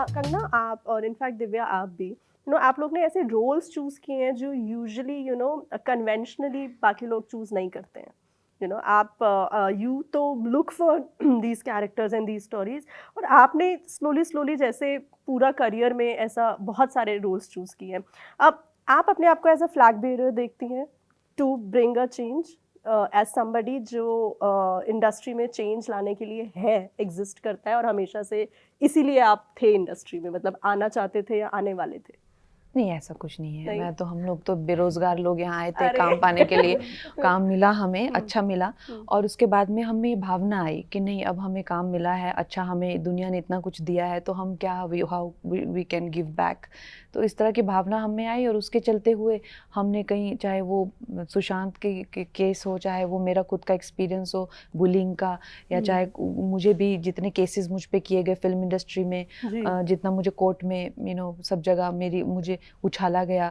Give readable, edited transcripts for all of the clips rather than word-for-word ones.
कंगना, आप और इनफैक्ट दिव्या आप भी आप लोग ने ऐसे रोल्स चूज किए हैं जो यूजुअली कन्वेंशनली बाकी लोग चूज नहीं करते हैं। आप यू तो look for these characters and these stories, और आपने स्लोली स्लोली जैसे पूरा करियर में ऐसा बहुत सारे रोल्स चूज किए हैं। अब आप अपने आप को एज अ फ्लैग बेरर देखती हैं to bring a change, as somebody जो इंडस्ट्री में चेंज लाने के लिए है, एग्जिस्ट करता है और हमेशा से इसीलिए आप थे इंडस्ट्री में, मतलब आना चाहते थे या आने वाले थे? नहीं, ऐसा कुछ नहीं है। नहीं? मैं तो, हम लोग तो बेरोजगार लोग यहाँ आए थे अरे! काम पाने के लिए। काम मिला हमें, अच्छा मिला, हम्म। और उसके बाद में हमें ये भावना आई कि नहीं, अब हमें काम मिला है, अच्छा, हमें दुनिया ने इतना कुछ दिया है, तो हम क्या, how we can give back. तो इस तरह की भावना हमें आई, और उसके चलते हुए हमने कहीं, चाहे वो सुशांत के केस हो, चाहे वो मेरा खुद का एक्सपीरियंस हो बुलिंग का, या चाहे मुझे भी जितने केसेस मुझ पे किए गए फिल्म इंडस्ट्री में, जी। जितना मुझे कोर्ट में सब जगह मुझे उछाला गया,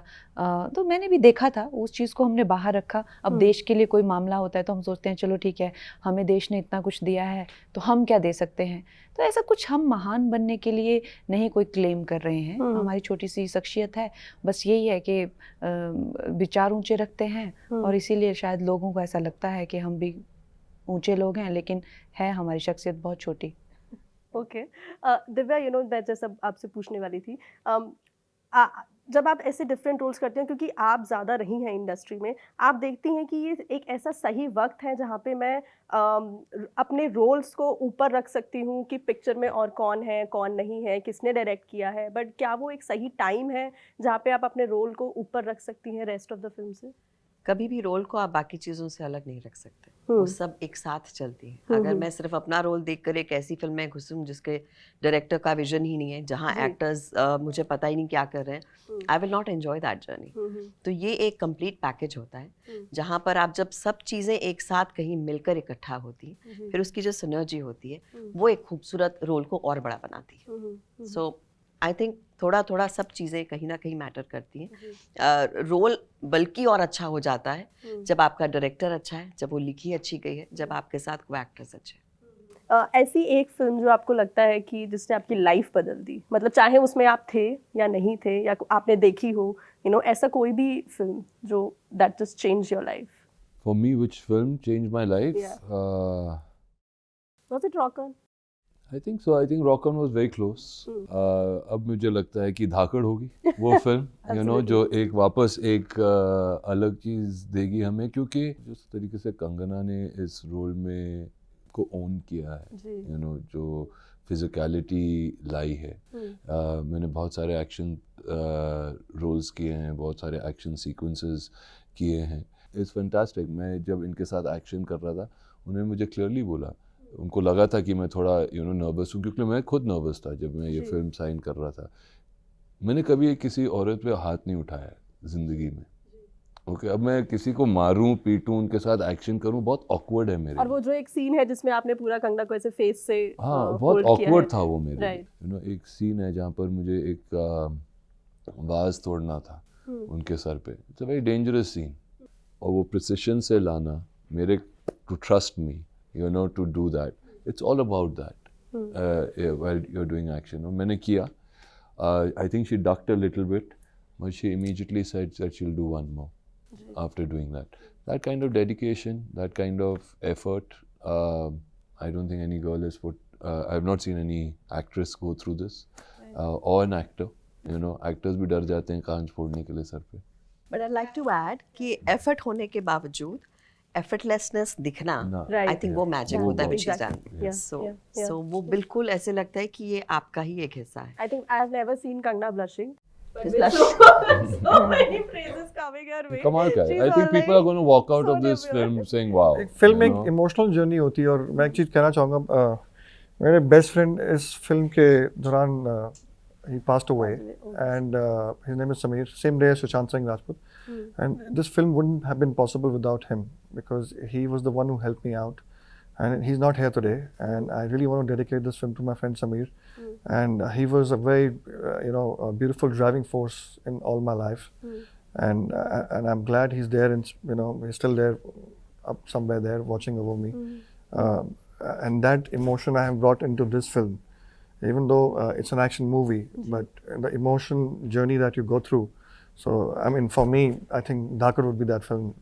तो मैंने भी देखा था, उस चीज़ को हमने बाहर रखा। अब देश के लिए कोई मामला होता है तो हम सोचते हैं चलो ठीक है, हमें देश ने इतना कुछ दिया है तो हम क्या दे सकते हैं। तो ऐसा कुछ हम महान बनने के लिए नहीं कोई क्लेम कर रहे हैं, हमारी छोटी सी शख्सियत है, बस यही है कि विचार ऊंचे रखते हैं, और इसीलिए शायद लोगों को ऐसा लगता है कि हम भी ऊंचे लोग हैं, लेकिन है हमारी शख्सियत बहुत छोटी। ओके। दिव्या, मैं जैसा आपसे पूछने वाली थी, जब आप ऐसे डिफरेंट रोल्स करते हैं, क्योंकि आप ज़्यादा रही हैं इंडस्ट्री में, आप देखती हैं कि ये एक ऐसा सही वक्त है जहाँ पे मैं अपने रोल्स को ऊपर रख सकती हूँ कि पिक्चर में और कौन है कौन नहीं है, किसने डायरेक्ट किया है, बट क्या वो एक सही टाइम है जहाँ पे आप अपने रोल को ऊपर रख सकती हैं रेस्ट ऑफ द फिल्म से? कभी भी रोल को आप बाकी चीज़ों से अलग नहीं रख सकते, वो सब एक साथ चलती है। अगर मैं सिर्फ अपना रोल देखकर एक ऐसी फिल्म में घुसूं जिसके डायरेक्टर का विजन ही नहीं है, जहां एक्टर्स मुझे पता ही नहीं क्या कर रहे हैं, I will not enjoy that journey. तो ये एक कंप्लीट पैकेज होता है जहां पर आप जब सब चीज़ें एक साथ कहीं मिलकर इकट्ठा होती हैं, फिर उसकी जो सिनर्जी होती है वो एक खूबसूरत रोल को और बड़ा बनाती है। सो आई थिंक थोड़ा थोड़ा सब चीज़ें कहीं ना कहीं मैटर करती हैं। रोल बल्कि और अच्छा हो जाता है जब आपका डायरेक्टर अच्छा है, जब वो लिखी अच्छी गई है, जब आपके साथ को एक्टर्स अच्छे हैं। ऐसी एक फिल्म जो आपको लगता है कि जिसने आपकी लाइफ बदल दी, मतलब चाहे उसमें आप थे या नहीं थे या आपने देखी हो, ऐसा कोई भी फिल्म जो that just change your life? For me, which film changed my life? Yeah. Was it Rock On? I think so. I think Rock On was very close. अब मुझे लगता है कि धाकड़ होगी वो फिल्म, जो एक वापस एक अलग चीज़ देगी हमें, क्योंकि जिस तरीके से कंगना ने इस रोल में को ओन किया है, जो फिजिकलिटी लाई है। मैंने बहुत सारे एक्शन रोल्स किए हैं, बहुत सारे एक्शन सीक्वेंसेस किए हैं। It's fantastic. मैं जब इनके साथ एक्शन कर रहा था, उन्होंने मुझे क्लियरली बोला, उनको लगा था कि मैं थोड़ा नर्वस हूँ, क्योंकि मैं खुद नर्वस था जब मैं ये फिल्म साइन कर रहा था। मैंने कभी किसी औरत पे हाथ नहीं उठाया ज़िंदगी में। ओके, अब मैं किसी को मारूं, पीटूं, उनके साथ एक्शन करूं, बहुत ऑकवर्ड है मेरे। और वो जो एक सीन है जिसमें आपने पूरा कंगना को ऐसे फेस से हाँ, बहुत ऑकवर्ड था वो मेरे लिए। एक सीन है जहाँ पर मुझे एक वाज तोड़ना था उनके सर पे। It's a very dangerous scene, और वो प्रिसिशन से लाना, मेरे to trust me, to do that. It's all about that while you're doing action. और मैंने किया. I think she ducked a little bit, but she immediately said that she'll do one more after doing that. That kind of dedication, that kind of effort, I don't think any girl has put. I've not seen any actress go through this, or an actor. Actors भी डर जाते हैं कांच फोड़ने के लिए sir पे. But I'd like to add कि effort होने के बावजूद effortlessness दिखना, I think वो मैजिक होता है which is done. So वो बिल्कुल ऐसे लगता है कि ये आपका ही एक हिस्सा है. I think I've never seen Kangna blushing. So many phrases coming her way. कमाल का है. I think people are going to walk out of this film saying wow. Film एक इमोशनल जर्नी होती है, और मैं एक चीज़ कहना चाहूँगा, मेरे बेस्ट फ्रेंड इस फिल्म के दौरान he passed away, and his name is Sameer, same day as Sushant Singh Rajput. And this film wouldn't have been possible without him, because he was the one who helped me out, and he's not here today, and I really want to dedicate this film to my friend Sameer. And he was a very a beautiful driving force in all my life, and I'm glad he's there, and he's still there, up somewhere there watching over me. and that emotion I have brought into this film, even though it's an action movie, but the emotion journey that you go through. So I mean, for me, I think Dhakad would be that film,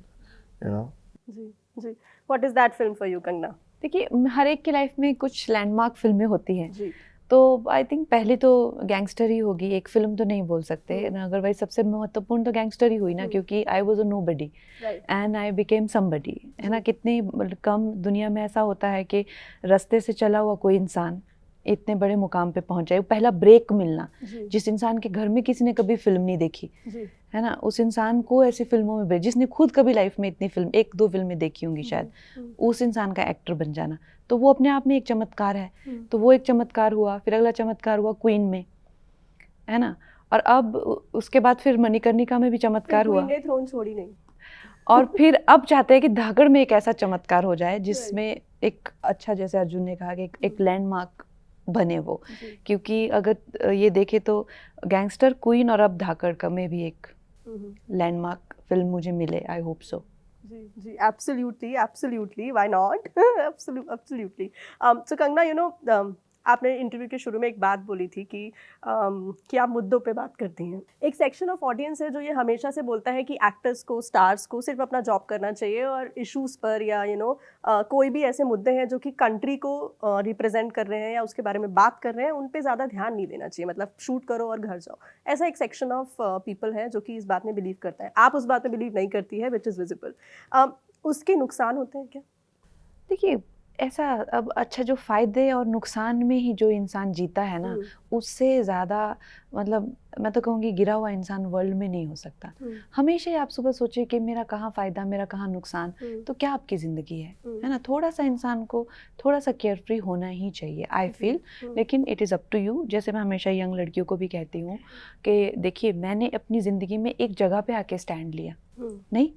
you know. Ji ji. What is that film for you, Kangna? देखिए हर एक की life में कुछ landmark फिल्में होती हैं, जी. तो I think पहली तो गैंगस्टर ही होगी, एक फिल्म तो नहीं बोल सकते ना, अदरवाइज सबसे महत्वपूर्ण तो गैंगस्टर ही हुई ना, क्योंकि I was a nobody Right. And I became somebody, है ना. कितनी कम दुनिया में ऐसा होता है कि रास्ते से चला हुआ कोई इंसान इतने बड़े मुकाम पे पहुंच जाए. पहला ब्रेक मिलना, जी. जिस इंसान के घर में किसी ने कभी फिल्म नहीं देखी, जी. है ना, उस इंसान को ऐसी फिल्मों में जिसने खुद कभी लाइफ में इतनी फिल्म 1-2 फिल्में देखी होंगी शायद, उस इंसान का एक्टर बन जाना, तो वो अपने आप में एक चमत्कार है. तो वो एक चमत्कार हुआ, फिर अगला चमत्कार हुआ क्वीन में, है ना, और अब उसके बाद फिर मणिकर्णिका में भी चमत्कार हुआ, ने थ्रोन छोड़ी नहीं. और फिर अब चाहते हैं कि धाकड़ में एक ऐसा चमत्कार हो जाए जिसमें एक अच्छा, जैसे अर्जुन ने कहा, कि एक लैंडमार्क बने वो. क्योंकि अगर ये देखे तो गैंगस्टर, क्वीन और अब धाकड़ का में भी एक लैंडमार्क फिल्म मुझे मिले. I hope so. जी जी, absolutely, why not? Absolutely. So Kangna, you know, आपने इंटरव्यू के शुरू में एक बात बोली थी कि आप मुद्दों पे बात करती हैं. एक सेक्शन ऑफ ऑडियंस है जो ये हमेशा से बोलता है कि एक्टर्स को, स्टार्स को सिर्फ अपना जॉब करना चाहिए और इश्यूज़ पर या कोई भी ऐसे मुद्दे हैं जो कि कंट्री को रिप्रेजेंट कर रहे हैं या उसके बारे में बात कर रहे हैं, उन पे ज़्यादा ध्यान नहीं देना चाहिए, मतलब शूट करो और घर जाओ. ऐसा एक सेक्शन ऑफ पीपल है जो कि इस बात में बिलीव करता है. आप उस बात में बिलीव नहीं करती है, विच इज़ विजिबल. उसके नुकसान होते हैं क्या? देखिए ऐसा, अब अच्छा, जो फ़ायदे और नुकसान में ही जो इंसान जीता है ना, उससे ज़्यादा, मतलब मैं तो कहूँगी गिरा हुआ इंसान वर्ल्ड में नहीं हो सकता. हमेशा ही आप सुबह सोचिए कि मेरा कहाँ फ़ायदा, मेरा कहाँ नुकसान, तो क्या आपकी ज़िंदगी है ना. थोड़ा सा इंसान को थोड़ा सा केयर फ्री होना ही चाहिए, आई फील. लेकिन it is up to you. जैसे मैं हमेशा यंग लड़कियों को भी कहती हूँ कि देखिए, मैंने अपनी ज़िंदगी में एक जगह पे आके स्टैंड लिया नहीं.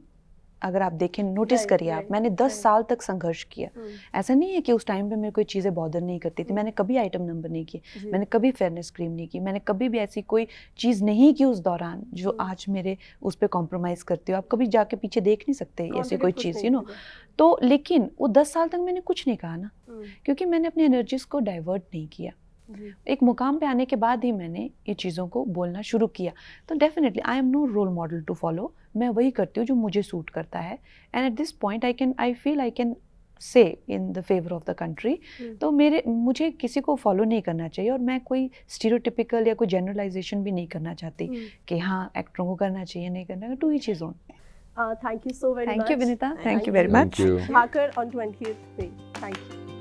अगर आप देखें, नोटिस करिए आप, मैंने 10 साल तक संघर्ष किया. ऐसा नहीं है कि उस टाइम पे मेरे कोई चीज़ें बॉदर नहीं करती थी. मैंने कभी आइटम नंबर नहीं किए, मैंने कभी फेयरनेस क्रीम नहीं की, मैंने कभी भी ऐसी कोई चीज़ नहीं की उस दौरान जो आज मेरे उस पर कॉम्प्रोमाइज़ करती हो. आप कभी जाके पीछे देख नहीं सकते ऐसी कोई चीज़, तो लेकिन वो 10 साल तक मैंने कुछ नहीं कहा ना, क्योंकि मैंने अपनी एनर्जीज को डाइवर्ट नहीं किया. एक मुकाम पे आने के बाद ही मैंने ये चीज़ों को बोलना शुरू किया. तो definitely I am no role model to follow. मैं वही करती हूँ जो मुझे सूट करता है. And at this point I feel I can say in the favour of the country. तो मुझे किसी को फॉलो नहीं करना चाहिए, और मैं कोई स्टीरियोटिपिकल या कोई जनरलाइजेशन भी नहीं करना चाहती कि हाँ एक्टरों को करना चाहिए, नहीं करना. To each his own. Thank you so very much. Thank you, Vinita. Thank you very much. Thank you. Dhakad on 20th May. Thank you.